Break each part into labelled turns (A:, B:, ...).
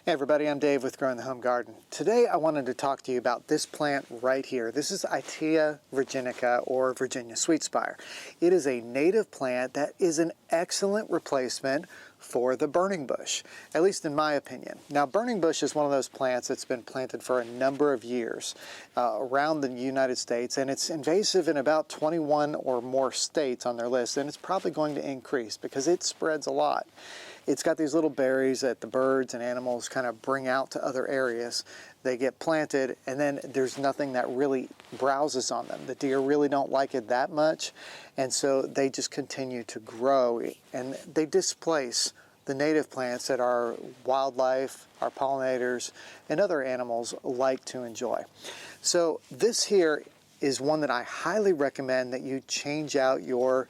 A: Hey everybody, I'm Dave with Growing the Home Garden. Today I wanted to talk to you about this plant right here. This is Itea virginica or Virginia Sweetspire. It is a native plant that is an excellent replacement for the burning bush, at least in my opinion. Now, burning bush is one of those plants that's been planted for a number of years around the United States, and it's invasive in about 21 or more states on their list, and it's probably going to increase because it spreads a lot. It's got these little berries that the birds and animals kind of bring out to other areas. They get planted, and then there's nothing that really browses on them. The deer really don't like it that much, and so they just continue to grow, and they displace the native plants that our wildlife, our pollinators, and other animals like to enjoy. So this here is one that I highly recommend that you change out your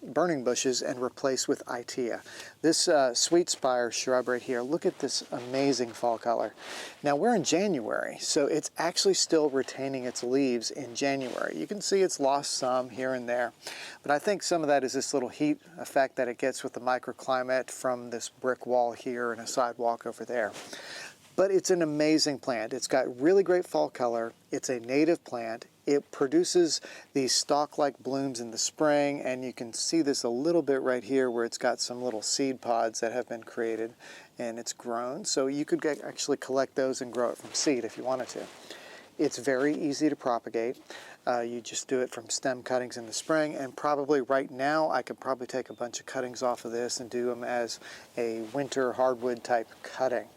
A: burning bushes and replace with Itea. This Sweetspire shrub right here, look at this amazing fall color. Now we're in January, so it's actually still retaining its leaves in January. You can see it's lost some here and there, but I think some of that is this little heat effect that it gets with the microclimate from this brick wall here and a sidewalk over there. But it's an amazing plant. It's got really great fall color. It's a native plant. It produces these stalk-like blooms in the spring, and you can see this a little bit right here where it's got some little seed pods that have been created and it's grown. So you could actually collect those and grow it from seed if you wanted to. It's very easy to propagate. You just do it from stem cuttings in the spring, and probably right now I could probably take a bunch of cuttings off of this and do them as a winter hardwood type cutting.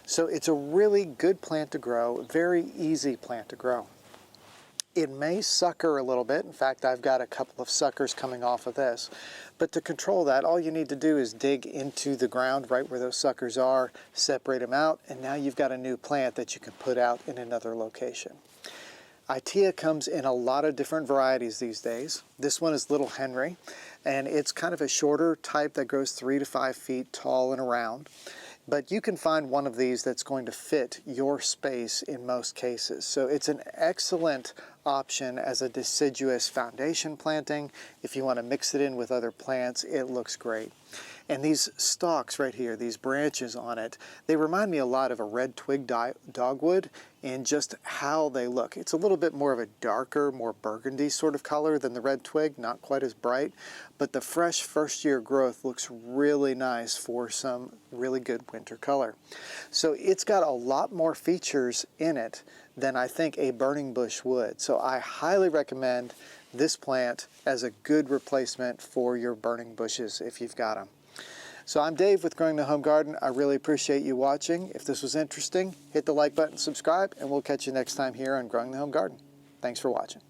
A: So it's a really good plant to grow, very easy plant to grow. It may sucker a little bit. In fact, I've got a couple of suckers coming off of this. But to control that, all you need to do is dig into the ground right where those suckers are, separate them out, and now you've got a new plant that you can put out in another location. Itea comes in a lot of different varieties these days. This one is Little Henry, and it's kind of a shorter type that grows 3 to 5 feet tall and around. But you can find one of these that's going to fit your space in most cases. So it's an excellent option as a deciduous foundation planting. If you want to mix it in with other plants, it looks great. And these stalks right here, these branches on it, they remind me a lot of a red twig dogwood in just how they look. It's a little bit more of a darker, more burgundy sort of color than the red twig, not quite as bright, but the fresh first year growth looks really nice for some really good winter color. So it's got a lot more features in it than I think a burning bush would. So I highly recommend this plant as a good replacement for your burning bushes if you've got them. So I'm Dave with Growing the Home Garden. I really appreciate you watching. If this was interesting, hit the like button, subscribe, and we'll catch you next time here on Growing the Home Garden. Thanks for watching.